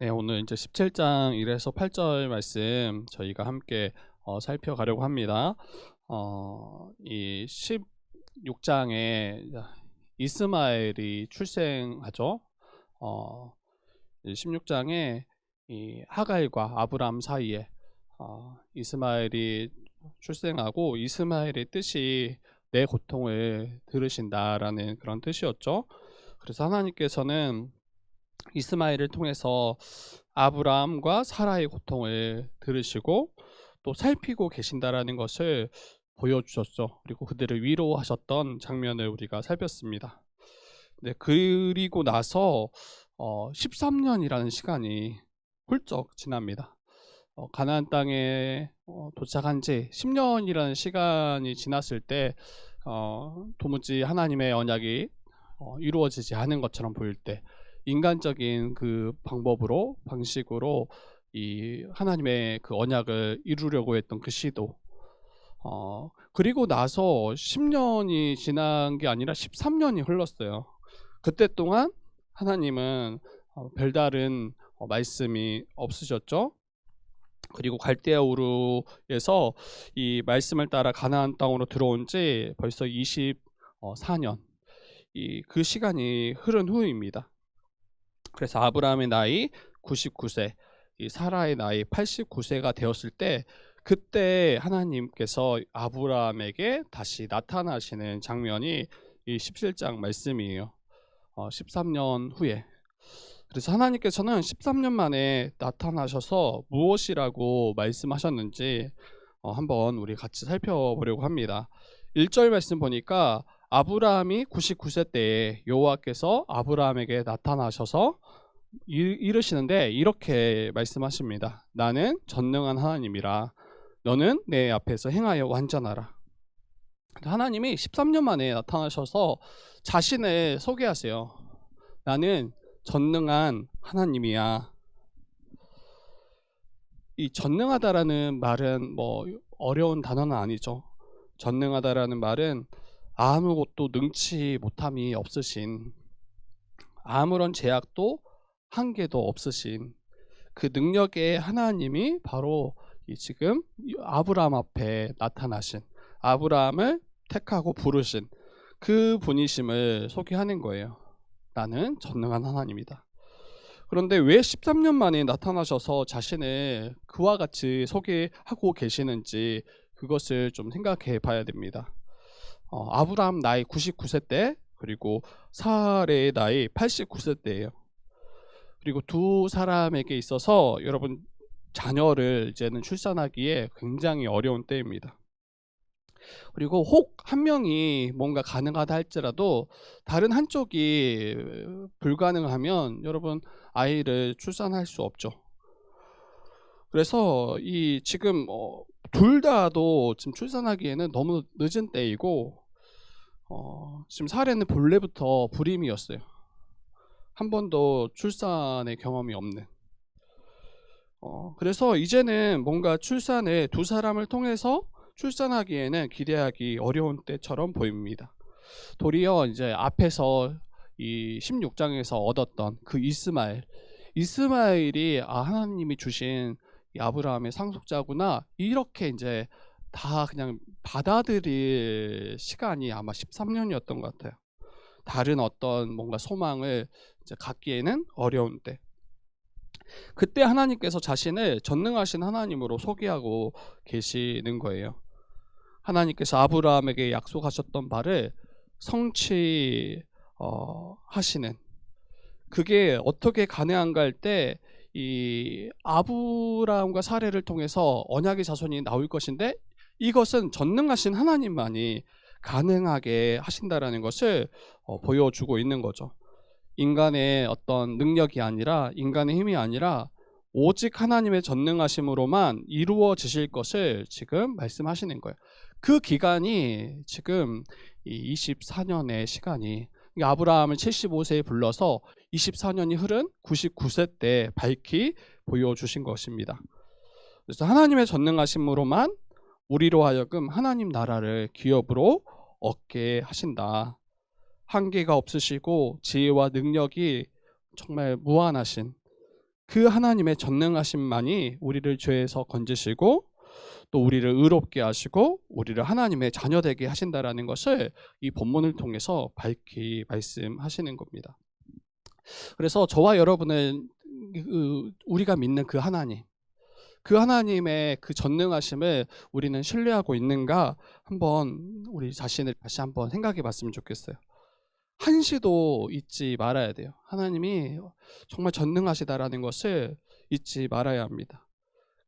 네, 오늘 이제 17장 1에서 8절 말씀 저희가 함께 살펴가려고 합니다. 이 16장에 이스마엘이 출생하죠. 이 16장에 이 하갈과 아브람 사이에 이스마엘이 출생하고, 이스마엘의 뜻이 내 고통을 들으신다라는 그런 뜻이었죠. 그래서 하나님께서는 이스마엘을 통해서 아브라함과 사라의 고통을 들으시고 또 살피고 계신다라는 것을 보여주셨죠. 그리고 그들을 위로하셨던 장면을 우리가 살폈습니다. 네, 그리고 나서 13년이라는 시간이 훌쩍 지납니다. 가나안 땅에 도착한 지 10년이라는 시간이 지났을 때 도무지 하나님의 언약이 이루어지지 않은 것처럼 보일 때, 인간적인 그 방식으로 이 하나님의 그 언약을 이루려고 했던 그 시도, 그리고 나서 10년이 지난 게 아니라 13년이 흘렀어요. 그때 동안 하나님은 별다른 말씀이 없으셨죠. 그리고 갈대아 우르에서 이 말씀을 따라 가나안 땅으로 들어온 지 벌써 24년, 그 시간이 흐른 후입니다. 그래서 아브라함의 나이 99세, 이 사라의 나이 89세가 되었을 때, 그때 하나님께서 아브라함에게 다시 나타나시는 장면이 이 17장 말씀이에요. 13년 후에. 그래서 하나님께서는 13년 만에 나타나셔서 무엇이라고 말씀하셨는지 한번 우리 같이 살펴보려고 합니다. 1절 말씀 보니까 아브라함이 99세 때에 여호와께서 아브라함에게 나타나셔서 이르시는데 이렇게 말씀하십니다. 나는 전능한 하나님이라, 너는 내 앞에서 행하여 완전하라. 하나님이 13년 만에 나타나셔서 자신을 소개하세요. 나는 전능한 하나님이야. 이 전능하다라는 말은 뭐 어려운 단어는 아니죠. 전능하다라는 말은 아무것도 능치 못함이 없으신, 아무런 제약도 한계도 없으신 그 능력의 하나님이 바로 지금 아브라함 앞에 나타나신, 아브라함을 택하고 부르신 그 분이심을 소개하는 거예요. 나는 전능한 하나님이다. 그런데 왜 13년 만에 나타나셔서 자신을 그와 같이 소개하고 계시는지, 그것을 좀 생각해 봐야 됩니다. 아브라함 나이 99세 때, 그리고 사라의 나이 89세 때예요. 그리고 두 사람에게 있어서 여러분, 자녀를 이제는 출산하기에 굉장히 어려운 때입니다. 그리고 혹 한 명이 뭔가 가능하다 할지라도 다른 한쪽이 불가능하면 여러분, 아이를 출산할 수 없죠. 그래서 이 지금 둘 다도 지금 출산하기에는 너무 늦은 때이고, 지금 사례는 본래부터 불임이었어요. 한 번도 출산의 경험이 없는. 그래서 이제는 뭔가 출산을 두 사람을 통해서 출산하기에는 기대하기 어려운 때처럼 보입니다. 도리어 이제 앞에서 이 16장에서 얻었던 그 이스마엘이 하나님이 주신 이 아브라함의 상속자구나, 이렇게 이제 다 그냥 받아들일 시간이 아마 13년이었던 것 같아요. 다른 어떤 뭔가 소망을 이제 갖기에는 어려운 때, 그때 하나님께서 자신을 전능하신 하나님으로 소개하고 계시는 거예요. 하나님께서 아브라함에게 약속하셨던 바를 성취하시는, 그게 어떻게 가능한가 할 때, 이 아브라함과 사례를 통해서 언약의 자손이 나올 것인데, 이것은 전능하신 하나님만이 가능하게 하신다라는 것을 보여주고 있는 거죠. 인간의 어떤 능력이 아니라, 인간의 힘이 아니라 오직 하나님의 전능하심으로만 이루어지실 것을 지금 말씀하시는 거예요. 그 기간이 지금 이 24년의 시간이, 아브라함을 75세에 불러서 24년이 흐른 99세 때 밝히 보여주신 것입니다. 그래서 하나님의 전능하심으로만 우리로 하여금 하나님 나라를 기업으로 얻게 하신다. 한계가 없으시고 지혜와 능력이 정말 무한하신, 그 하나님의 전능하심만이 우리를 죄에서 건지시고 또 우리를 의롭게 하시고 우리를 하나님의 자녀 되게 하신다라는 것을 이 본문을 통해서 밝히 말씀하시는 겁니다. 그래서 저와 여러분은 우리가 믿는 그 하나님의 그 전능하심을 우리는 신뢰하고 있는가 한번 우리 자신을 다시 한번 생각해 봤으면 좋겠어요. 한시도 잊지 말아야 돼요. 하나님이 정말 전능하시다라는 것을 잊지 말아야 합니다.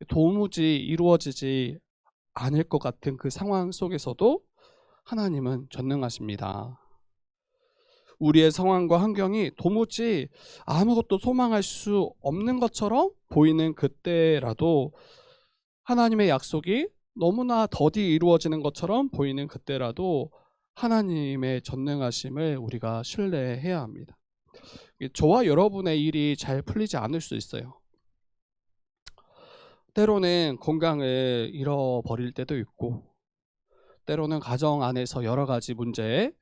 도무지 이루어지지 않을 것 같은 그 상황 속에서도 하나님은 전능하십니다. 우리의 상황과 환경이 도무지 아무것도 소망할 수 없는 것처럼 보이는 그때라도 하나님의 약속이 너무나 더디 이루어지는 것처럼 보이는 그때라도 하나님의 전능하심을 우리가 신뢰해야 합니다. 저와 여러분의 일이 잘 풀리지 않을 수 있어요. 때로는 건강을 잃어버릴 때도 있고 때로는 가정 안에서 여러 가지 문제에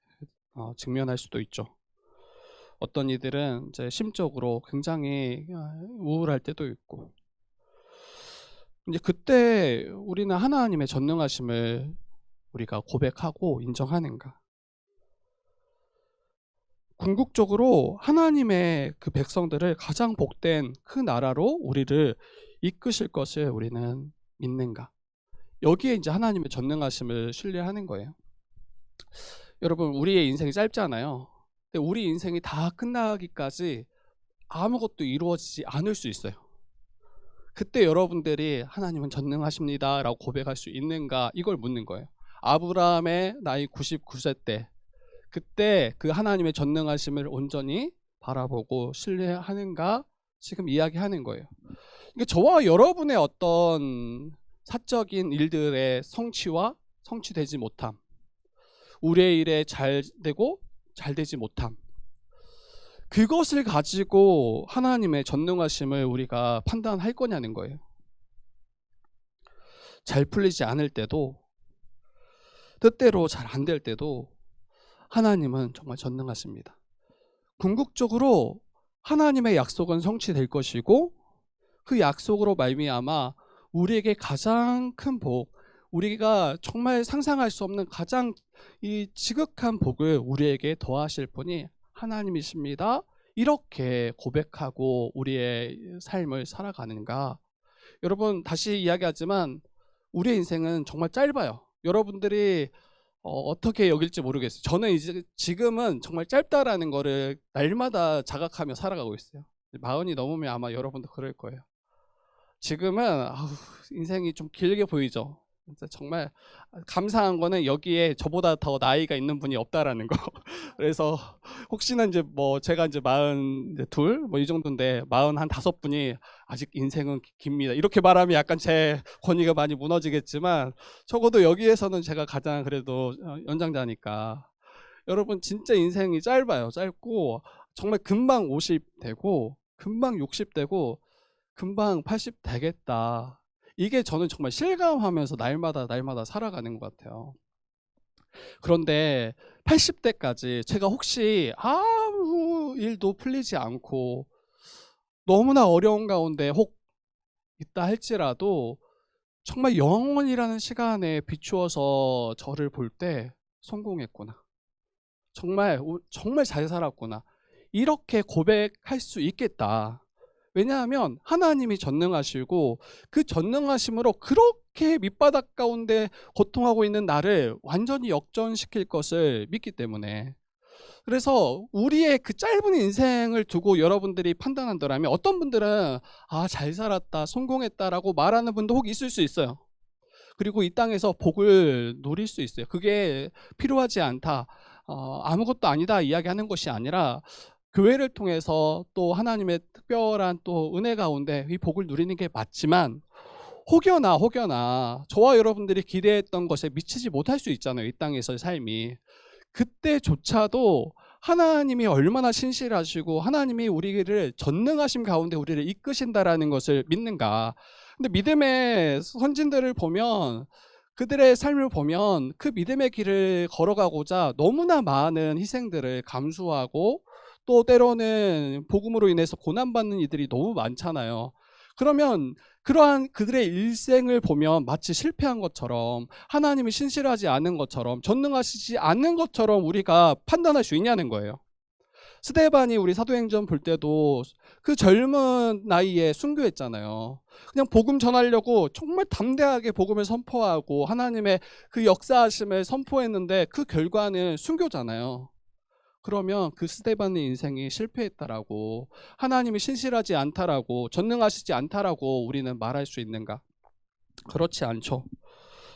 직면할 수도 있죠. 어떤 이들은 이제 심적으로 굉장히 우울할 때도 있고 이제 그때 우리는 하나님의 전능하심을 우리가 고백하고 인정하는가? 궁극적으로 하나님의 그 백성들을 가장 복된 그 나라로 우리를 이끄실 것을 우리는 믿는가? 여기에 이제 하나님의 전능하심을 신뢰하는 거예요. 여러분, 우리의 인생이 짧잖아요. 근데 우리 인생이 다 끝나기까지 아무것도 이루어지지 않을 수 있어요. 그때 여러분들이 하나님은 전능하십니다 라고 고백할 수 있는가, 이걸 묻는 거예요. 아브라함의 나이 99세 때 그때 그 하나님의 전능하심을 온전히 바라보고 신뢰하는가, 지금 이야기하는 거예요. 그러니까 저와 여러분의 어떤 사적인 일들의 성취와 성취되지 못함, 우리의 일에 잘 되고 잘 되지 못함, 그것을 가지고 하나님의 전능하심을 우리가 판단할 거냐는 거예요. 잘 풀리지 않을 때도, 뜻대로 잘 안 될 때도 하나님은 정말 전능하십니다. 궁극적으로 하나님의 약속은 성취될 것이고 그 약속으로 말미암아 우리에게 가장 큰 복, 우리가 정말 상상할 수 없는 가장 이 지극한 복을 우리에게 더하실 분이 하나님이십니다. 이렇게 고백하고 우리의 삶을 살아가는가? 여러분, 다시 이야기하지만 우리의 인생은 정말 짧아요. 여러분들이 어떻게 여길지 모르겠어요. 저는 이제 지금은 정말 짧다라는 거를 날마다 자각하며 살아가고 있어요. 40이 넘으면 아마 여러분도 그럴 거예요. 지금은 인생이 좀 길게 보이죠. 진짜 정말 감사한 거는 여기에 저보다 더 나이가 있는 분이 없다라는 거. 그래서 혹시나 이제 뭐 제가 이제 42 뭐 이 정도인데 45분이 아직 인생은 깁니다, 이렇게 말하면 약간 제 권위가 많이 무너지겠지만 적어도 여기에서는 제가 가장 그래도 연장자니까. 여러분, 진짜 인생이 짧아요. 짧고 정말 금방 50 되고 금방 60 되고 금방 80 되겠다. 이게 저는 정말 실감하면서 날마다 살아가는 것 같아요. 그런데 80대까지 제가 혹시 아무 일도 풀리지 않고 너무나 어려운 가운데 혹 있다 할지라도 정말 영원이라는 시간에 비추어서 저를 볼 때 성공했구나, 정말 잘 살았구나, 이렇게 고백할 수 있겠다. 왜냐하면 하나님이 전능하시고 그 전능하심으로 그렇게 밑바닥 가운데 고통하고 있는 나를 완전히 역전시킬 것을 믿기 때문에. 그래서 우리의 그 짧은 인생을 두고 여러분들이 판단한다면 어떤 분들은 잘 살았다, 성공했다라고 말하는 분도 혹 있을 수 있어요. 그리고 이 땅에서 복을 누릴 수 있어요. 그게 필요하지 않다, 아무것도 아니다 이야기하는 것이 아니라 교회를 통해서 또 하나님의 특별한 또 은혜 가운데 이 복을 누리는 게 맞지만 혹여나 저와 여러분들이 기대했던 것에 미치지 못할 수 있잖아요, 이 땅에서의 삶이. 그때조차도 하나님이 얼마나 신실하시고 하나님이 우리를 전능하심 가운데 우리를 이끄신다라는 것을 믿는가. 근데 믿음의 선진들을 보면, 그들의 삶을 보면 그 믿음의 길을 걸어가고자 너무나 많은 희생들을 감수하고 또 때로는 복음으로 인해서 고난받는 이들이 너무 많잖아요. 그러면 그러한 그들의 일생을 보면 마치 실패한 것처럼, 하나님이 신실하지 않은 것처럼, 전능하시지 않는 것처럼 우리가 판단할 수 있냐는 거예요. 스데반이 우리 사도행전 볼 때도 그 젊은 나이에 순교했잖아요. 그냥 복음 전하려고 정말 담대하게 복음을 선포하고 하나님의 그 역사하심을 선포했는데 그 결과는 순교잖아요. 그러면 그 스데반의 인생이 실패했다라고, 하나님이 신실하지 않다라고, 전능하시지 않다라고 우리는 말할 수 있는가? 그렇지 않죠.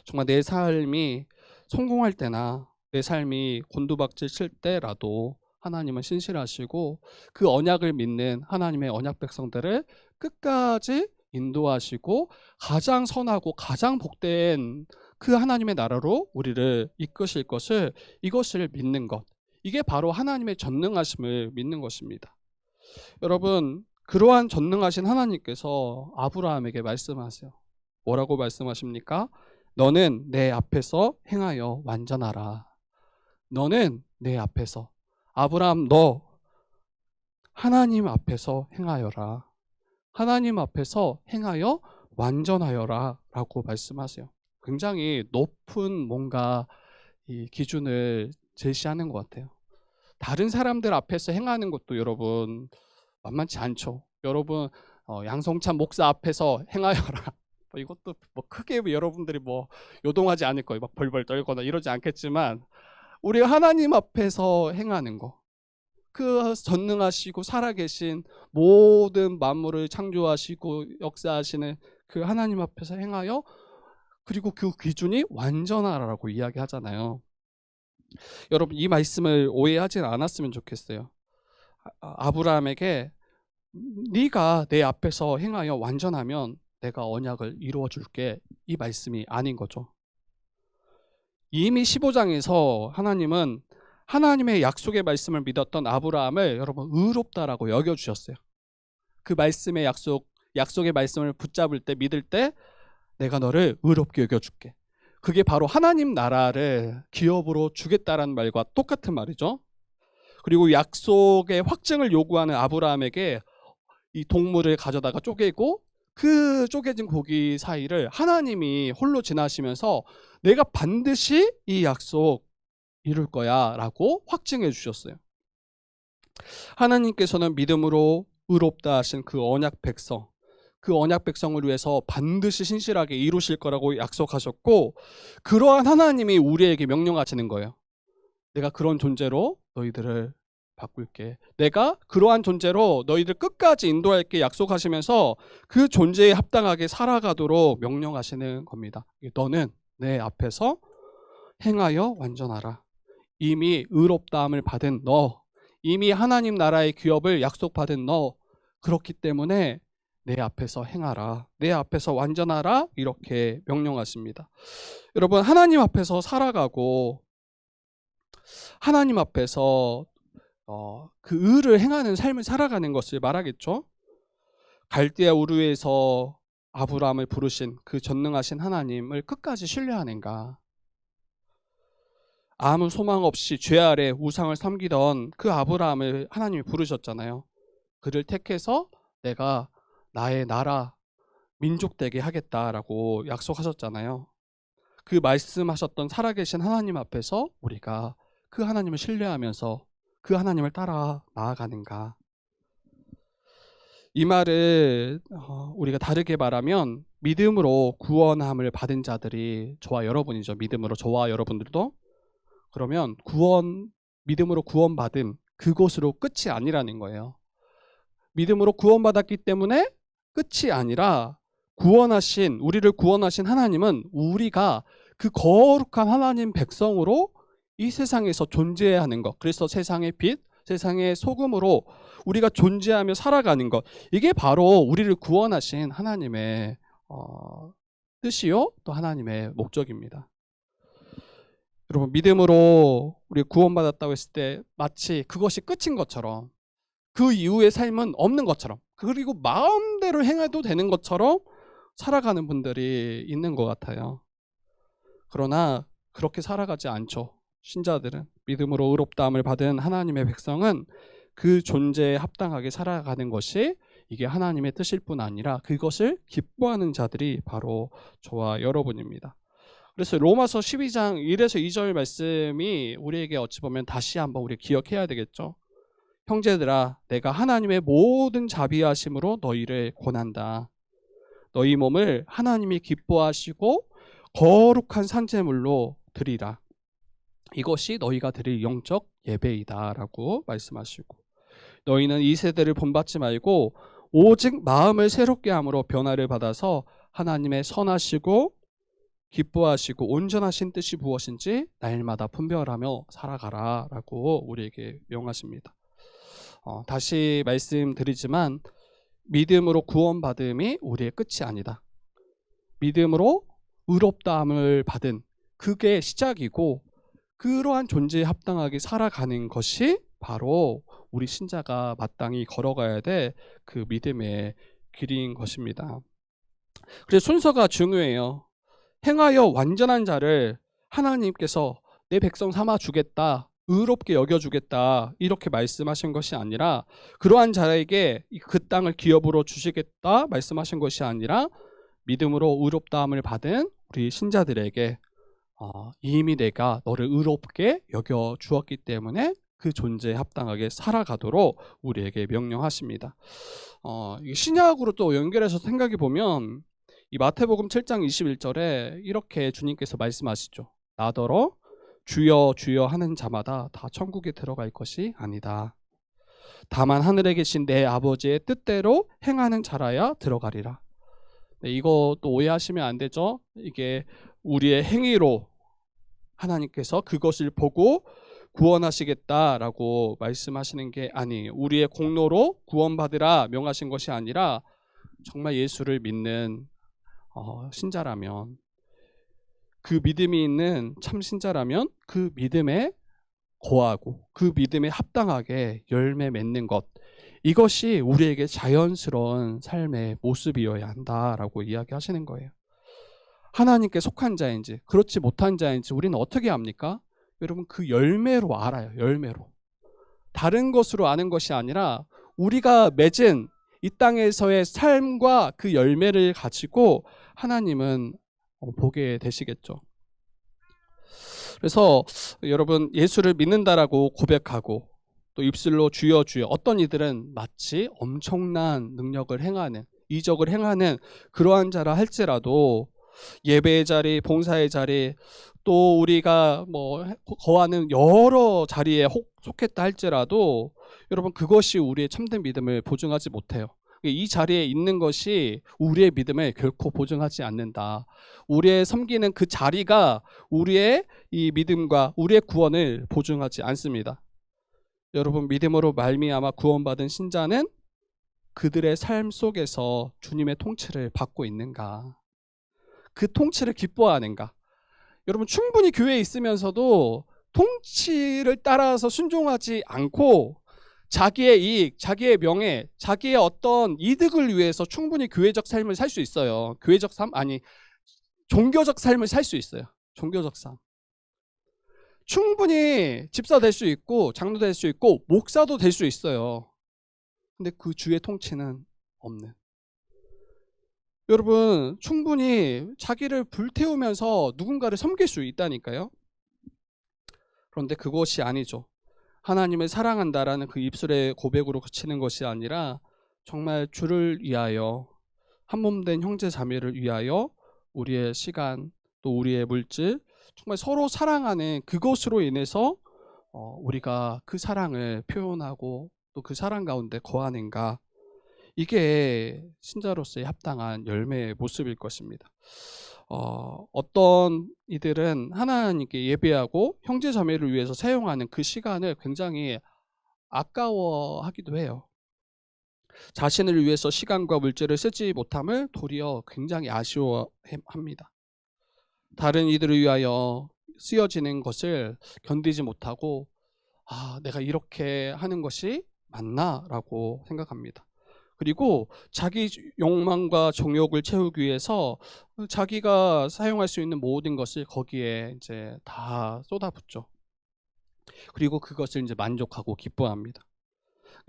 정말 내 삶이 성공할 때나 내 삶이 곤두박질 칠 때라도 하나님은 신실하시고 그 언약을 믿는 하나님의 언약 백성들을 끝까지 인도하시고 가장 선하고 가장 복된 그 하나님의 나라로 우리를 이끄실 것을, 이것을 믿는 것, 이게 바로 하나님의 전능하심을 믿는 것입니다. 여러분, 그러한 전능하신 하나님께서 아브라함에게 말씀하세요. 뭐라고 말씀하십니까? 너는 내 앞에서 행하여 완전하라. 너는 내 앞에서, 아브라함 너 하나님 앞에서 행하여라. 하나님 앞에서 행하여 완전하여라 라고 말씀하세요. 굉장히 높은 뭔가 이 기준을 제시하는 것 같아요. 다른 사람들 앞에서 행하는 것도 여러분 만만치 않죠. 여러분 양성찬 목사 앞에서 행하여라. 이것도 뭐 크게 여러분들이 뭐 요동하지 않을 거예요. 막 벌벌 떨거나 이러지 않겠지만, 우리 하나님 앞에서 행하는 거, 그 전능하시고 살아계신 모든 만물을 창조하시고 역사하시는 그 하나님 앞에서 행하여, 그리고 그 기준이 완전하라고 이야기하잖아요. 여러분, 이 말씀을 오해하지 않았으면 좋겠어요. 아브라함에게 네가 내 앞에서 행하여 완전하면 내가 언약을 이루어 줄게, 이 말씀이 아닌 거죠. 이미 15장에서 하나님은 하나님의 약속의 말씀을 믿었던 아브라함을 여러분 의롭다라고 여겨주셨어요. 그 말씀의 약속의 말씀을 붙잡을 때, 믿을 때 내가 너를 의롭게 여겨줄게. 그게 바로 하나님 나라를 기업으로 주겠다라는 말과 똑같은 말이죠. 그리고 약속의 확증을 요구하는 아브라함에게 이 동물을 가져다가 쪼개고 그 쪼개진 고기 사이를 하나님이 홀로 지나시면서 내가 반드시 이 약속 이룰 거야 라고 확증해 주셨어요. 하나님께서는 믿음으로 의롭다 하신 그 언약 백성, 그 언약 백성을 위해서 반드시 신실하게 이루실 거라고 약속하셨고, 그러한 하나님이 우리에게 명령하시는 거예요. 내가 그런 존재로 너희들을 바꿀게. 내가 그러한 존재로 너희들 끝까지 인도할게 약속하시면서 그 존재에 합당하게 살아가도록 명령하시는 겁니다. 너는 내 앞에서 행하여 완전하라. 이미 의롭다함을 받은 너, 이미 하나님 나라의 기업을 약속받은 너, 그렇기 때문에 내 앞에서 행하라, 내 앞에서 완전하라, 이렇게 명령하십니다. 여러분, 하나님 앞에서 살아가고 하나님 앞에서 그 의를 행하는 삶을 살아가는 것을 말하겠죠. 갈대아 우르에서 아브라함을 부르신 그 전능하신 하나님을 끝까지 신뢰하는가? 아무 소망 없이 죄 아래 우상을 섬기던 그 아브라함을 하나님이 부르셨잖아요. 그를 택해서 내가 나의 나라, 민족 되게 하겠다라고 약속하셨잖아요. 그 말씀하셨던 살아계신 하나님 앞에서 우리가 그 하나님을 신뢰하면서 그 하나님을 따라 나아가는가? 이 말을 우리가 다르게 말하면 믿음으로 구원함을 받은 자들이 저와 여러분이죠. 믿음으로 저와 여러분들도. 그러면 믿음으로 구원받은 그곳으로 끝이 아니라는 거예요. 믿음으로 구원받았기 때문에 끝이 아니라 우리를 구원하신 하나님은 우리가 그 거룩한 하나님 백성으로 이 세상에서 존재해야 하는 것, 그래서 세상의 빛, 세상의 소금으로 우리가 존재하며 살아가는 것, 이게 바로 우리를 구원하신 하나님의 뜻이요 또 하나님의 목적입니다. 여러분, 믿음으로 우리 구원받았다고 했을 때 마치 그것이 끝인 것처럼, 그 이후의 삶은 없는 것처럼, 그리고 마음대로 행해도 되는 것처럼 살아가는 분들이 있는 것 같아요. 그러나 그렇게 살아가지 않죠. 신자들은, 믿음으로 의롭다함을 받은 하나님의 백성은 그 존재에 합당하게 살아가는 것이 이게 하나님의 뜻일 뿐 아니라 그것을 기뻐하는 자들이 바로 저와 여러분입니다. 그래서 로마서 12장 1에서 2절 말씀이 우리에게 어찌 보면 다시 한번 우리 기억해야 되겠죠. 형제들아, 내가 하나님의 모든 자비하심으로 너희를 권한다. 너희 몸을 하나님이 기뻐하시고 거룩한 산제물로 드리라. 이것이 너희가 드릴 영적 예배이다 라고 말씀하시고, 너희는 이 세대를 본받지 말고 오직 마음을 새롭게 함으로 변화를 받아서 하나님의 선하시고 기뻐하시고 온전하신 뜻이 무엇인지 날마다 분별하며 살아가라 라고 우리에게 명하십니다. 다시 말씀드리지만 믿음으로 구원받음이 우리의 끝이 아니다. 믿음으로 의롭다함을 받은 그게 시작이고, 그러한 존재에 합당하게 살아가는 것이 바로 우리 신자가 마땅히 걸어가야 될 그 믿음의 길인 것입니다. 그래서 순서가 중요해요. 행하여 완전한 자를 하나님께서 내 백성 삼아 주겠다, 의롭게 여겨주겠다 이렇게 말씀하신 것이 아니라, 그러한 자에게 그 땅을 기업으로 주시겠다 말씀하신 것이 아니라, 믿음으로 의롭다함을 받은 우리 신자들에게 이미 내가 너를 의롭게 여겨주었기 때문에 그 존재에 합당하게 살아가도록 우리에게 명령하십니다. 신약으로 또 연결해서 생각해 보면 이 마태복음 7장 21절에 이렇게 주님께서 말씀하시죠. 나더러 주여 주여 하는 자마다 다 천국에 들어갈 것이 아니다. 다만 하늘에 계신 내 아버지의 뜻대로 행하는 자라야 들어가리라. 네, 이거 또 오해하시면 안 되죠. 이게 우리의 행위로 하나님께서 그것을 보고 구원하시겠다라고 말씀하시는 게 아니에요. 우리의 공로로 구원받으라 명하신 것이 아니라, 정말 예수를 믿는 신자라면, 그 믿음이 있는 참 신자라면 그 믿음에 거하고 그 믿음에 합당하게 열매 맺는 것, 이것이 우리에게 자연스러운 삶의 모습이어야 한다라고 이야기하시는 거예요. 하나님께 속한 자인지 그렇지 못한 자인지 우리는 어떻게 압니까? 여러분, 그 열매로 알아요. 열매로. 다른 것으로 아는 것이 아니라 우리가 맺은 이 땅에서의 삶과 그 열매를 가지고 하나님은 보게 되시겠죠. 그래서 여러분, 예수를 믿는다라고 고백하고 또 입술로 주여 주여, 어떤 이들은 마치 엄청난 능력을 행하는, 이적을 행하는 그러한 자라 할지라도, 예배의 자리, 봉사의 자리, 또 우리가 거하는 여러 자리에 속했다 할지라도 여러분, 그것이 우리의 참된 믿음을 보증하지 못해요. 이 자리에 있는 것이 우리의 믿음을 결코 보증하지 않는다. 우리의 섬기는 그 자리가 우리의 이 믿음과 우리의 구원을 보증하지 않습니다. 여러분, 믿음으로 말미암아 구원받은 신자는 그들의 삶 속에서 주님의 통치를 받고 있는가? 그 통치를 기뻐하는가? 여러분, 충분히 교회에 있으면서도 통치를 따라서 순종하지 않고 자기의 이익, 자기의 명예, 자기의 어떤 이득을 위해서 충분히 교회적 삶을 살 수 있어요. 교회적 삶? 아니, 종교적 삶을 살 수 있어요. 종교적 삶. 충분히 집사 될 수 있고 장로 될 수 있고 목사도 될 수 있어요. 근데 그 주의 통치는 없는. 여러분, 충분히 자기를 불태우면서 누군가를 섬길 수 있다니까요. 그런데 그것이 아니죠. 하나님을 사랑한다라는 그 입술의 고백으로 그치는 것이 아니라, 정말 주를 위하여, 한몸된 형제 자매를 위하여 우리의 시간, 또 우리의 물질, 정말 서로 사랑하는 그것으로 인해서 우리가 그 사랑을 표현하고 또 그 사랑 가운데 거하는가, 이게 신자로서의 합당한 열매의 모습일 것입니다. 어떤 이들은 하나님께 예배하고 형제 자매를 위해서 사용하는 그 시간을 굉장히 아까워하기도 해요. 자신을 위해서 시간과 물질을 쓰지 못함을 도리어 굉장히 아쉬워합니다. 다른 이들을 위하여 쓰여지는 것을 견디지 못하고, 내가 이렇게 하는 것이 맞나라고 생각합니다. 그리고 자기 욕망과 정욕을 채우기 위해서 자기가 사용할 수 있는 모든 것을 거기에 이제 다 쏟아붓죠. 그리고 그것을 이제 만족하고 기뻐합니다.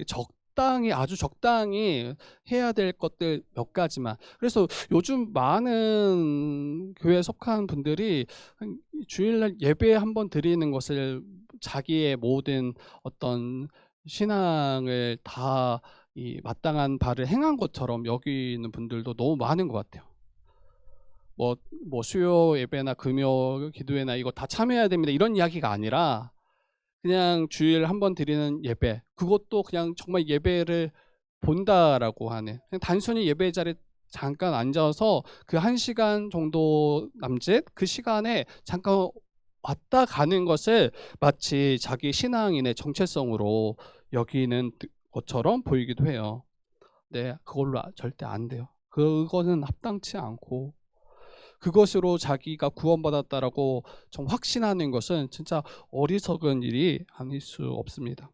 적당히, 아주 적당히 해야 될 것들 몇 가지만. 그래서 요즘 많은 교회에 속한 분들이 주일날 예배 한번 드리는 것을 자기의 모든 어떤 신앙을 다 이 마땅한 바를 행한 것처럼 여기는 분들도 너무 많은 것 같아요. 뭐 수요 예배나 금요 기도회나 이거 다 참여해야 됩니다, 이런 이야기가 아니라 그냥 주일 한번 드리는 예배, 그것도 그냥 정말 예배를 본다라고 하는, 그냥 단순히 예배 자리에 잠깐 앉아서 그 1시간 정도 남짓 그 시간에 잠깐 왔다 가는 것을 마치 자기 신앙인의 정체성으로 여기는 것처럼 보이기도 해요. 네, 그걸로 절대 안 돼요. 그거는 합당치 않고, 그것으로 자기가 구원받았다라고 좀 확신하는 것은 진짜 어리석은 일이 아닐 수 없습니다.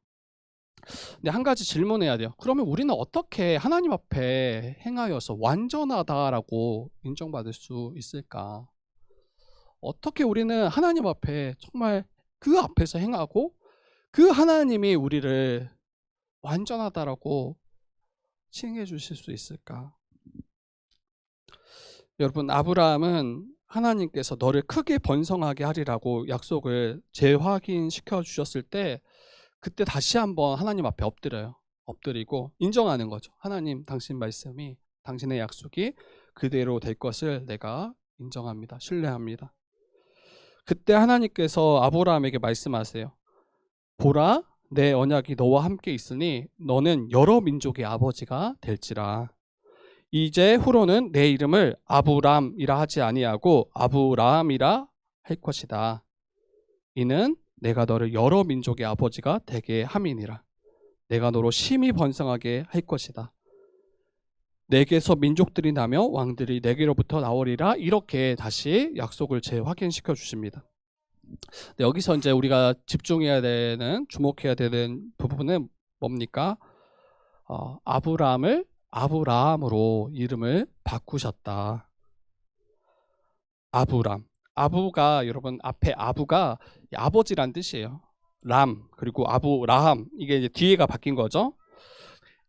근데 한 가지 질문해야 돼요. 그러면 우리는 어떻게 하나님 앞에 행하여서 완전하다라고 인정받을 수 있을까? 어떻게 우리는 하나님 앞에 정말 그 앞에서 행하고 그 하나님이 우리를 완전하다라고 칭해 주실 수 있을까? 여러분, 아브라함은 하나님께서 너를 크게 번성하게 하리라고 약속을 재확인시켜 주셨을 때 그때 다시 한번 하나님 앞에 엎드려요. 엎드리고 인정하는 거죠. 하나님, 당신 말씀이, 당신의 약속이 그대로 될 것을 내가 인정합니다. 신뢰합니다. 그때 하나님께서 아브라함에게 말씀하세요. 보라, 내 언약이 너와 함께 있으니 너는 여러 민족의 아버지가 될지라. 이제 후로는 내 이름을 아브람이라 하지 아니하고 아브라함이라 할 것이다. 이는 내가 너를 여러 민족의 아버지가 되게 함이니라. 내가 너로 심히 번성하게 할 것이다. 내게서 민족들이 나며 왕들이 내게로부터 나오리라. 이렇게 다시 약속을 재확인시켜 주십니다. 여기서 이제 우리가 집중해야 되는, 주목해야 되는 부분은 뭡니까? 아브라함을 아브라함으로 이름을 바꾸셨다. 아브람. 아부가, 여러분, 앞에 아부가 아버지란 뜻이에요. 람, 그리고 아브라함, 이게 이제 뒤에가 바뀐 거죠.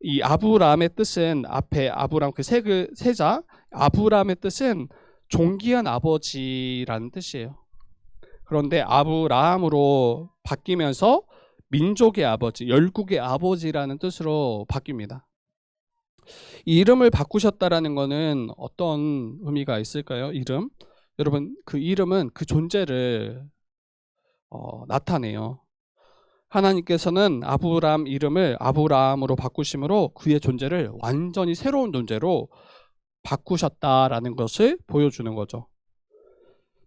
이 아브람의 뜻은, 앞에 아브람 그 세자 아브람의 뜻은 존귀한 아버지라는 뜻이에요. 그런데 아브라함으로 바뀌면서 민족의 아버지, 열국의 아버지라는 뜻으로 바뀝니다. 이 이름을 바꾸셨다라는 것은 어떤 의미가 있을까요? 이름, 여러분, 그 이름은 그 존재를 나타내요. 하나님께서는 아브람 이름을 아브라함으로 바꾸심으로 그의 존재를 완전히 새로운 존재로 바꾸셨다라는 것을 보여주는 거죠.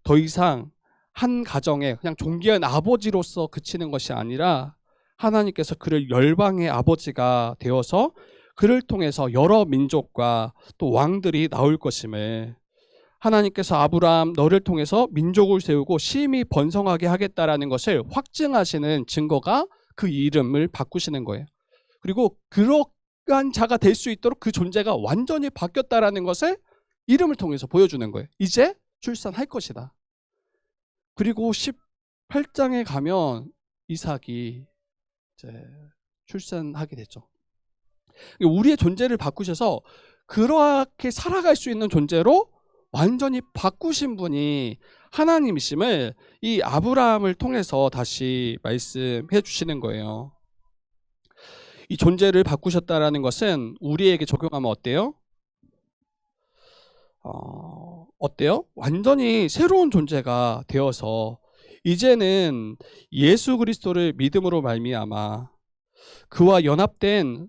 더 이상 한 가정에 그냥 존귀한 아버지로서 그치는 것이 아니라 하나님께서 그를 열방의 아버지가 되어서 그를 통해서 여러 민족과 또 왕들이 나올 것임을, 하나님께서 아브라함 너를 통해서 민족을 세우고 심히 번성하게 하겠다라는 것을 확증하시는 증거가 그 이름을 바꾸시는 거예요. 그리고 그러한 자가 될 수 있도록 그 존재가 완전히 바뀌었다라는 것을 이름을 통해서 보여주는 거예요. 이제 출산할 것이다. 그리고 18장에 가면 이삭이 이제 출산하게 됐죠. 우리의 존재를 바꾸셔서 그렇게 살아갈 수 있는 존재로 완전히 바꾸신 분이 하나님이심을 이 아브라함을 통해서 다시 말씀해 주시는 거예요. 이 존재를 바꾸셨다라는 것은 우리에게 적용하면 어때요? 어때요? 완전히 새로운 존재가 되어서 이제는 예수 그리스도를 믿음으로 말미암아 그와 연합된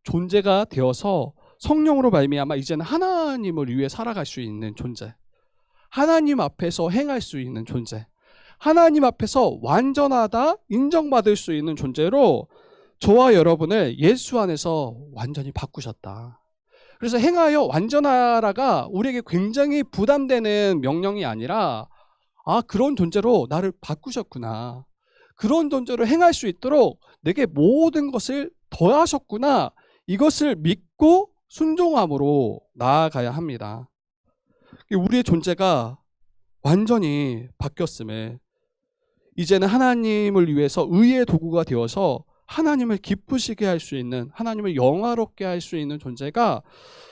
존재가 되어서 성령으로 말미암아 이제는 하나님을 위해 살아갈 수 있는 존재, 하나님 앞에서 행할 수 있는 존재, 하나님 앞에서 완전하다 인정받을 수 있는 존재로 저와 여러분을 예수 안에서 완전히 바꾸셨다. 그래서 행하여 완전하라가 우리에게 굉장히 부담되는 명령이 아니라, 그런 존재로 나를 바꾸셨구나, 그런 존재로 행할 수 있도록 내게 모든 것을 더하셨구나, 이것을 믿고 순종함으로 나아가야 합니다. 우리의 존재가 완전히 바뀌었음에 이제는 하나님을 위해서 의의 도구가 되어서 하나님을 기쁘시게 할 수 있는, 하나님을 영화롭게 할 수 있는 존재가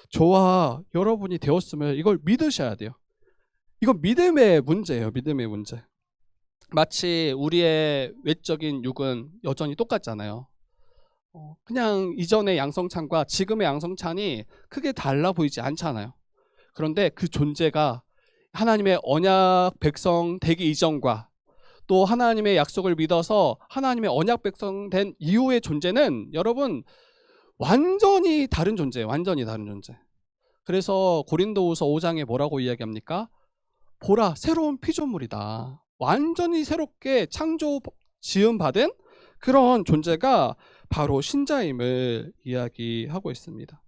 저와 여러분이 되었음을 이걸 믿으셔야 돼요. 이건 믿음의 문제예요. 믿음의 문제. 마치 우리의 외적인 육은 여전히 똑같잖아요. 그냥 이전의 양성찬과 지금의 양성찬이 크게 달라 보이지 않잖아요. 그런데 그 존재가 하나님의 언약 백성 되기 이전과 또 하나님의 약속을 믿어서 하나님의 언약 백성 된 이후의 존재는 여러분 완전히 다른 존재예요. 완전히 다른 존재. 그래서 고린도후서 5장에 뭐라고 이야기합니까? 보라, 새로운 피조물이다. 완전히 새롭게 창조 지음받은 그런 존재가 바로 신자임을 이야기하고 있습니다.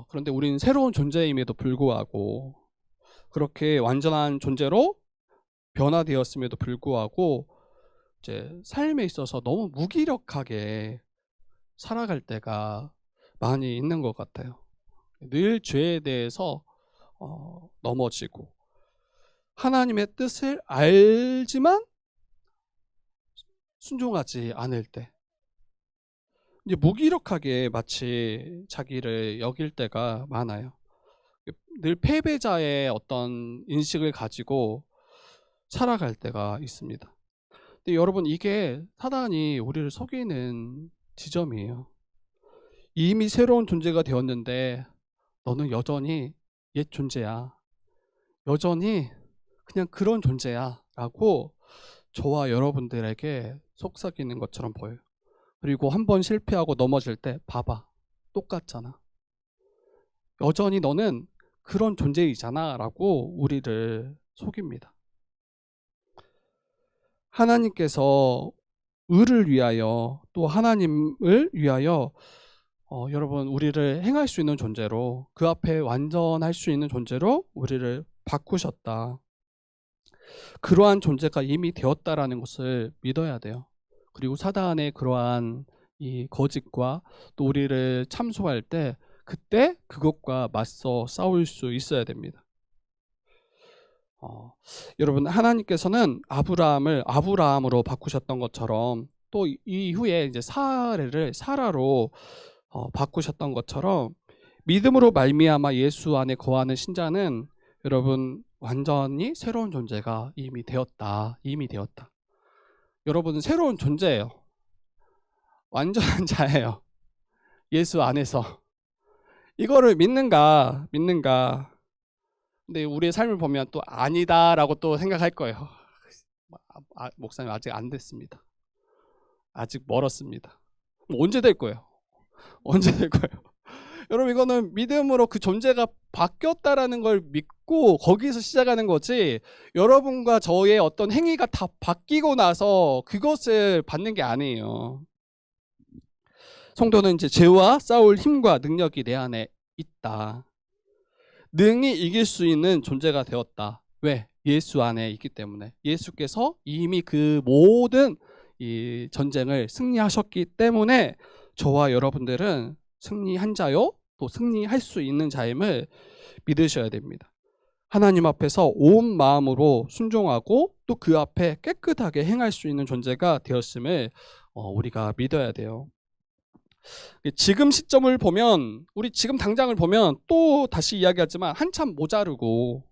그런데 우리는 새로운 존재임에도 불구하고 그렇게 완전한 존재로 변화되었음에도 불구하고 이제 삶에 있어서 너무 무기력하게 살아갈 때가 많이 있는 것 같아요. 늘 죄에 대해서 넘어지고 하나님의 뜻을 알지만 순종하지 않을 때 이제 무기력하게 마치 자기를 여길 때가 많아요. 늘 패배자의 어떤 인식을 가지고 살아갈 때가 있습니다. 근데 여러분 이게 사단이 우리를 속이는 지점이에요. 이미 새로운 존재가 되었는데 너는 여전히 옛 존재야. 여전히 그냥 그런 존재야 라고 저와 여러분들에게 속삭이는 것처럼 보여요. 그리고 한번 실패하고 넘어질 때 봐봐, 똑같잖아. 여전히 너는 그런 존재이잖아 라고 우리를 속입니다. 하나님께서 의를 위하여 또 하나님을 위하여 여러분 우리를 행할 수 있는 존재로, 그 앞에 완전할 수 있는 존재로 우리를 바꾸셨다. 그러한 존재가 이미 되었다라는 것을 믿어야 돼요. 그리고 사단의 그러한 이 거짓과 또 우리를 참소할 때 그때 그것과 맞서 싸울 수 있어야 됩니다. 여러분 하나님께서는 아브라함을 아브라함으로 바꾸셨던 것처럼 또 이후에 이제 사례를 사라로 바꾸셨던 것처럼 믿음으로 말미암아 예수 안에 거하는 신자는 여러분 완전히 새로운 존재가 이미 되었다. 이미 되었다. 여러분은 새로운 존재예요. 완전한 자예요. 예수 안에서. 이거를 믿는가? 근데 우리의 삶을 보면 또 아니다라고 또 생각할 거예요. 목사님 아직 안 됐습니다. 아직 멀었습니다. 언제 될 거예요? 언제 될 거예요? 여러분 이거는 믿음으로 그 존재가 바뀌었다라는 걸 믿고 거기서 시작하는 거지, 여러분과 저의 어떤 행위가 다 바뀌고 나서 그것을 받는 게 아니에요. 성도는 이제 죄와 싸울 힘과 능력이 내 안에 있다. 능히 이길 수 있는 존재가 되었다. 왜? 예수 안에 있기 때문에. 예수께서 이미 그 모든 이 전쟁을 승리하셨기 때문에 저와 여러분들은 승리한 자요, 또 승리할 수 있는 자임을 믿으셔야 됩니다. 하나님 앞에서 온 마음으로 순종하고 또 그 앞에 깨끗하게 행할 수 있는 존재가 되었음을 우리가 믿어야 돼요. 지금 시점을 보면, 우리 지금 당장을 보면 또 다시 이야기하지만 한참 모자르고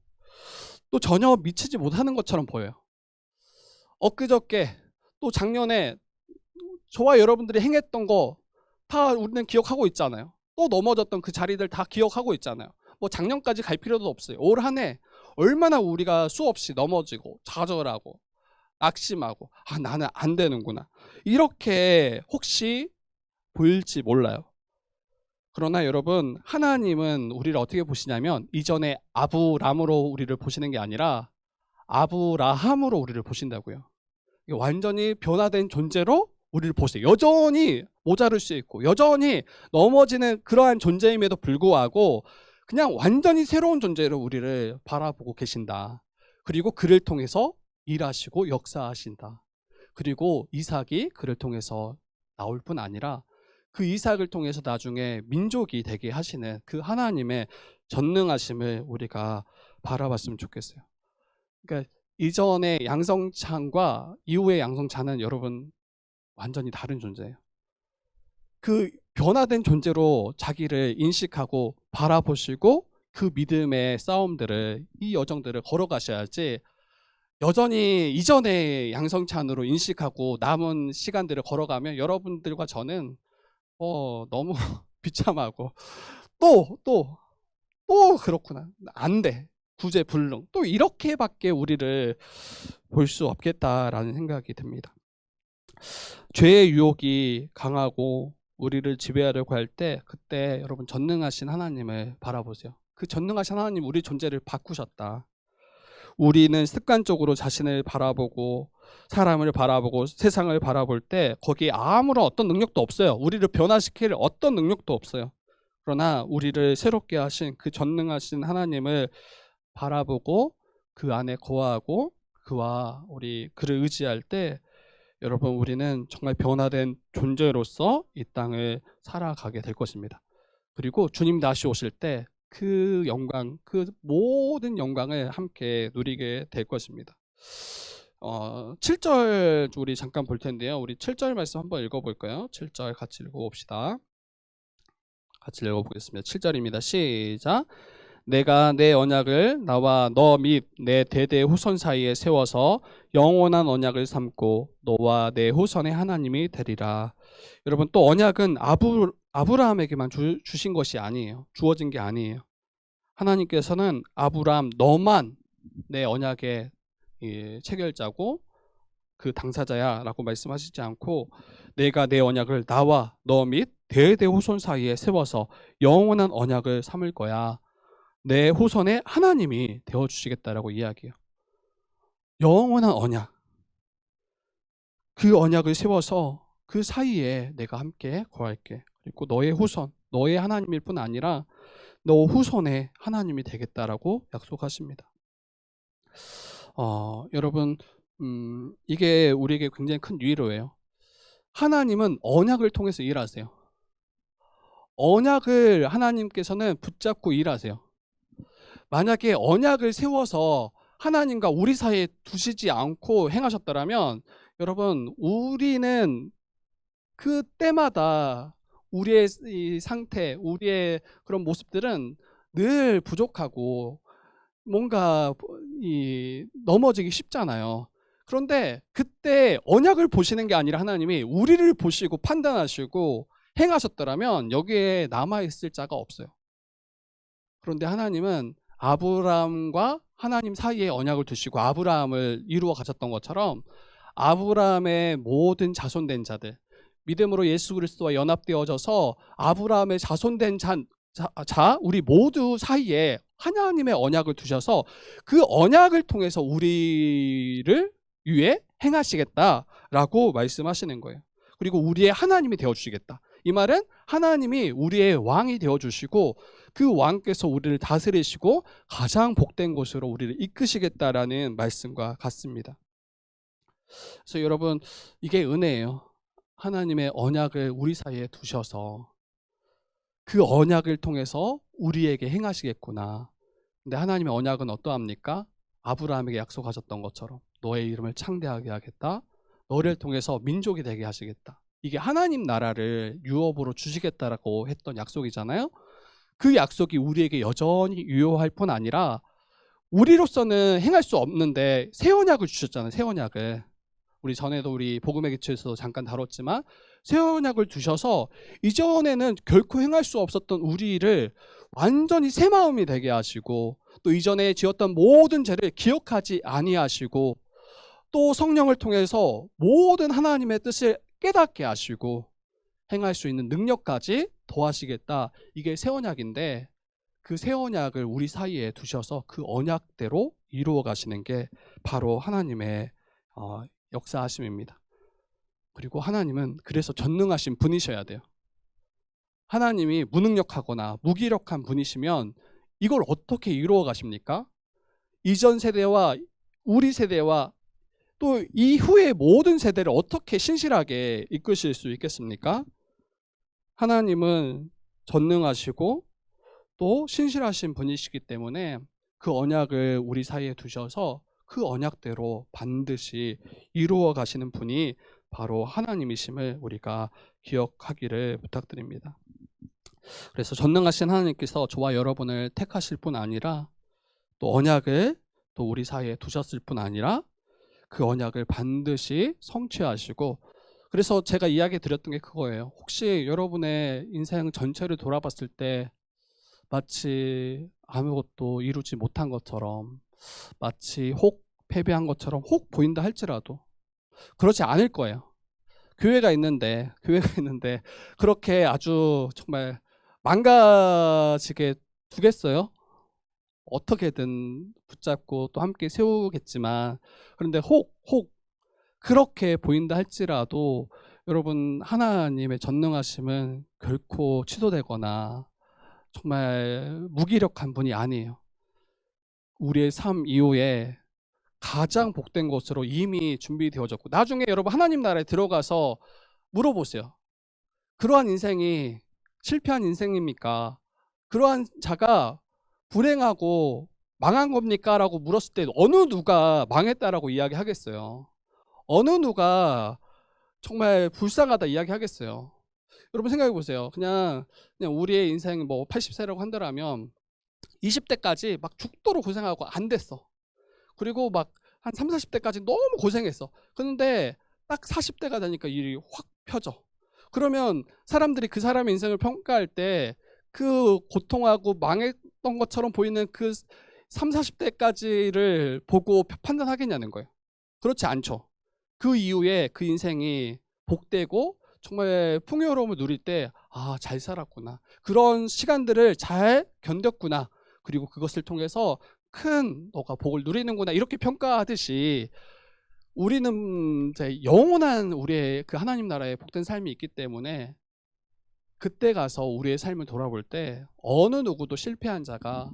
또 전혀 미치지 못하는 것처럼 보여요. 엊그저께 또 작년에 저와 여러분들이 행했던 거 다 우리는 기억하고 있잖아요. 또 넘어졌던 그 자리들 다 기억하고 있잖아요. 뭐 작년까지 갈 필요도 없어요. 올 한 해 얼마나 우리가 수없이 넘어지고 좌절하고 낙심하고 나는 안 되는구나 이렇게 혹시 보일지 몰라요. 그러나 여러분 하나님은 우리를 어떻게 보시냐면 이전에 아브람으로 우리를 보시는 게 아니라 아브라함으로 우리를 보신다고요. 완전히 변화된 존재로 우리를 보세요. 여전히 모자랄 수 있고 여전히 넘어지는 그러한 존재임에도 불구하고 그냥 완전히 새로운 존재로 우리를 바라보고 계신다. 그리고 그를 통해서 일하시고 역사하신다. 그리고 이삭이 그를 통해서 나올 뿐 아니라 그 이삭을 통해서 나중에 민족이 되게 하시는 그 하나님의 전능하심을 우리가 바라봤으면 좋겠어요. 그러니까 이전의 양성찬과 이후의 양성찬은 여러분 완전히 다른 존재예요. 그 변화된 존재로 자기를 인식하고 바라보시고 그 믿음의 싸움들을, 이 여정들을 걸어가셔야지, 여전히 이전의 양성차 안으로 인식하고 남은 시간들을 걸어가면 여러분들과 저는 너무 비참하고 또 그렇구나, 안 돼, 구제불능, 또 이렇게밖에 우리를 볼 수 없겠다라는 생각이 듭니다. 죄의 유혹이 강하고 우리를 지배하려고 할 때, 그때 여러분 전능하신 하나님을 바라보세요. 그 전능하신 하나님, 우리 존재를 바꾸셨다. 우리는 습관적으로 자신을 바라보고 사람을 바라보고 세상을 바라볼 때 거기에 아무런 어떤 능력도 없어요. 우리를 변화시킬 어떤 능력도 없어요. 그러나 우리를 새롭게 하신 그 전능하신 하나님을 바라보고 그 안에 거하고 그를 의지할 때, 여러분 우리는 정말 변화된 존재로서 이 땅을 살아가게 될 것입니다. 그리고 주님 다시 오실 때 그 영광, 그 모든 영광을 함께 누리게 될 것입니다. 7절 우리 잠깐 볼 텐데요. 우리 7절 말씀 한번 읽어볼까요? 7절 같이 읽어봅시다. 같이 읽어보겠습니다. 7절입니다. 시작. 내가 내 언약을 나와 너 및 내 대대 후손 사이에 세워서 영원한 언약을 삼고 너와 내 후손의 하나님이 되리라. 여러분, 또 언약은 아브라함에게만 주신 것이 아니에요. 주어진 게 아니에요. 하나님께서는 아브라함, 너만 내 언약의 체결자고 그 당사자야 라고 말씀하시지 않고, 내가 내 언약을 나와 너 및 대대 후손 사이에 세워서 영원한 언약을 삼을 거야. 내 후손의 하나님이 되어주시겠다라고 이야기해요. 영원한 언약, 그 언약을 세워서 그 사이에 내가 함께 거할게. 그리고 너의 후손, 너의 하나님일 뿐 아니라 너 후손의 하나님이 되겠다라고 약속하십니다. 여러분, 이게 우리에게 굉장히 큰 위로예요. 하나님은 언약을 통해서 일하세요. 언약을 하나님께서는 붙잡고 일하세요. 만약에 언약을 세워서 하나님과 우리 사이에 두시지 않고 행하셨더라면, 여러분, 우리는 그 때마다 우리의 이 상태, 우리의 그런 모습들은 늘 부족하고 뭔가 넘어지기 쉽잖아요. 그런데 그때 언약을 보시는 게 아니라 하나님이 우리를 보시고 판단하시고 행하셨더라면 여기에 남아있을 자가 없어요. 그런데 하나님은 아브라함과 하나님 사이에 언약을 두시고 아브라함을 이루어 가셨던 것처럼, 아브라함의 모든 자손된 자들, 믿음으로 예수 그리스도와 연합되어져서 아브라함의 자손된 우리 모두 사이에 하나님의 언약을 두셔서 그 언약을 통해서 우리를 위해 행하시겠다라고 말씀하시는 거예요. 그리고 우리의 하나님이 되어주시겠다. 이 말은 하나님이 우리의 왕이 되어주시고 그 왕께서 우리를 다스리시고 가장 복된 곳으로 우리를 이끄시겠다라는 말씀과 같습니다. 그래서 여러분, 이게 은혜예요. 하나님의 언약을 우리 사이에 두셔서 그 언약을 통해서 우리에게 행하시겠구나. 근데 하나님의 언약은 어떠합니까? 아브라함에게 약속하셨던 것처럼 너의 이름을 창대하게 하겠다. 너를 통해서 민족이 되게 하시겠다. 이게 하나님 나라를 유업으로 주시겠다라고 했던 약속이잖아요. 그 약속이 우리에게 여전히 유효할 뿐 아니라 우리로서는 행할 수 없는데 새 언약을 주셨잖아요. 새 언약을. 우리 전에도 우리 복음의 기초에서 잠깐 다뤘지만 새 언약을 두셔서 이전에는 결코 행할 수 없었던 우리를 완전히 새 마음이 되게 하시고, 또 이전에 지었던 모든 죄를 기억하지 아니하시고, 또 성령을 통해서 모든 하나님의 뜻을 깨닫게 하시고 행할 수 있는 능력까지 더하시겠다. 이게 새 언약인데, 그 새 언약을 우리 사이에 두셔서 그 언약대로 이루어 가시는 게 바로 하나님의 역사하심입니다. 그리고 하나님은 그래서 전능하신 분이셔야 돼요. 하나님이 무능력하거나 무기력한 분이시면 이걸 어떻게 이루어 가십니까? 이전 세대와 우리 세대와 또 이후의 모든 세대를 어떻게 신실하게 이끄실 수 있겠습니까? 하나님은 전능하시고 또 신실하신 분이시기 때문에 그 언약을 우리 사이에 두셔서 그 언약대로 반드시 이루어 가시는 분이 바로 하나님이심을 우리가 기억하기를 부탁드립니다. 그래서 전능하신 하나님께서 저와 여러분을 택하실 뿐 아니라 또 언약을 또 우리 사이에 두셨을 뿐 아니라 그 언약을 반드시 성취하시고, 그래서 제가 이야기 드렸던 게 그거예요. 혹시 여러분의 인생 전체를 돌아봤을 때 마치 아무것도 이루지 못한 것처럼, 마치 혹 패배한 것처럼 혹 보인다 할지라도 그렇지 않을 거예요. 교회가 있는데 그렇게 아주 정말 망가지게 두겠어요? 어떻게든 붙잡고 또 함께 세우겠지만, 그런데 혹 그렇게 보인다 할지라도 여러분, 하나님의 전능하심은 결코 취소되거나 정말 무기력한 분이 아니에요. 우리의 삶 이후에 가장 복된 것으로 이미 준비되어졌고, 나중에 여러분 하나님 나라에 들어가서 물어보세요. 그러한 인생이 실패한 인생입니까? 그러한 자가 불행하고 망한 겁니까? 라고 물었을 때 어느 누가 망했다라고 이야기하겠어요? 어느 누가 정말 불쌍하다 이야기하겠어요? 여러분 생각해 보세요. 그냥 우리의 인생 뭐 80세라고 한다면 20대까지 막 죽도록 고생하고 안 됐어. 그리고 막 한 3, 40대까지 너무 고생했어. 그런데 딱 40대가 되니까 일이 확 펴져. 그러면 사람들이 그 사람의 인생을 평가할 때 그 고통하고 망했던 것처럼 보이는 그 3, 40대까지를 보고 판단하겠냐는 거예요. 그렇지 않죠. 그 이후에 그 인생이 복되고 정말 풍요로움을 누릴 때, 아, 잘 살았구나. 그런 시간들을 잘 견뎠구나. 그리고 그것을 통해서 큰 너가 복을 누리는구나. 이렇게 평가하듯이 우리는 이제 영원한 우리의 그 하나님 나라의 복된 삶이 있기 때문에 그때 가서 우리의 삶을 돌아볼 때 어느 누구도 실패한 자가,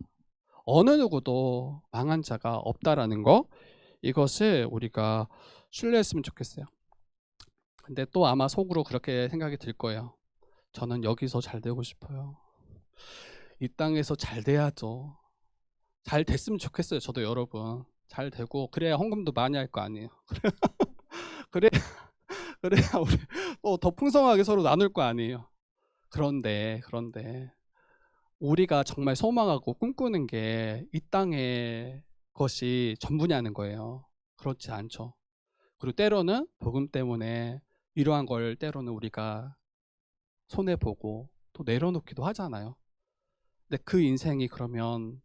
어느 누구도 망한 자가 없다라는 거, 이것을 우리가 신뢰했으면 좋겠어요. 근데 또 아마 속으로 그렇게 생각이 들 거예요. 저는 여기서 잘 되고 싶어요. 이 땅에서 잘 돼야죠. 잘 됐으면 좋겠어요. 저도 여러분 잘 되고 그래야 헌금도 많이 할 거 아니에요. 그래 그래야 우리 또 더 풍성하게 서로 나눌 거 아니에요. 그런데 우리가 정말 소망하고 꿈꾸는 게 이 땅의 것이 전부냐는 거예요. 그렇지 않죠. 그리고 때로는 복음 때문에 이러한 걸 때로는 우리가 손해보고 또 내려놓기도 하잖아요. 근데 그 인생이 그러면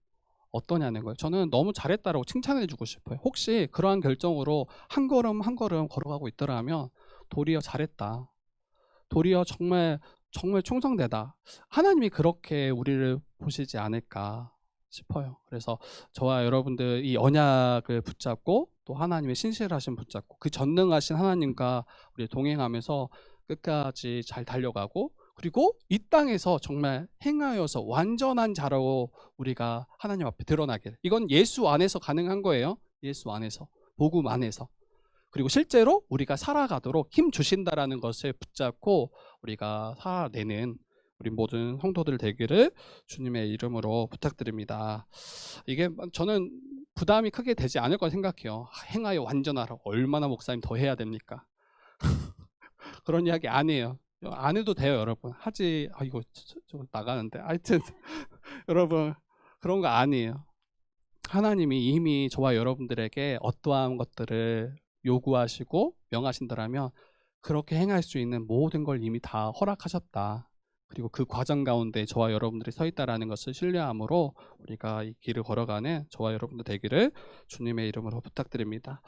어떠냐는 거예요. 저는 너무 잘했다라고 칭찬해주고 싶어요. 혹시 그러한 결정으로 한 걸음 한 걸음 걸어가고 있더라면 도리어 잘했다. 도리어 정말 충성되다. 하나님이 그렇게 우리를 보시지 않을까 싶어요. 그래서 저와 여러분들 이 언약을 붙잡고 또 하나님의 신실하심 붙잡고 그 전능하신 하나님과 우리 동행하면서 끝까지 잘 달려가고, 그리고 이 땅에서 정말 행하여서 완전한 자로 우리가 하나님 앞에 드러나길. 이건 예수 안에서 가능한 거예요. 예수 안에서, 복음 안에서. 그리고 실제로 우리가 살아가도록 힘 주신다라는 것을 붙잡고 우리가 살아내는 우리 모든 성도들 되기를 주님의 이름으로 부탁드립니다. 이게 저는 부담이 크게 되지 않을 거라 생각해요. 행하여 완전하라고 얼마나 목사님 더 해야 됩니까? 그런 이야기 아니에요. 안 해도 돼요, 여러분. 하지. 이거 저 나가는데. 하여튼 여러분, 그런 거 아니에요. 하나님이 이미 저와 여러분들에게 어떠한 것들을 요구하시고 명하신다라면 그렇게 행할 수 있는 모든 걸 이미 다 허락하셨다. 그리고 그 과정 가운데 저와 여러분들이 서 있다라는 것을 신뢰함으로 우리가 이 길을 걸어가는 저와 여러분들 되기를 주님의 이름으로 부탁드립니다.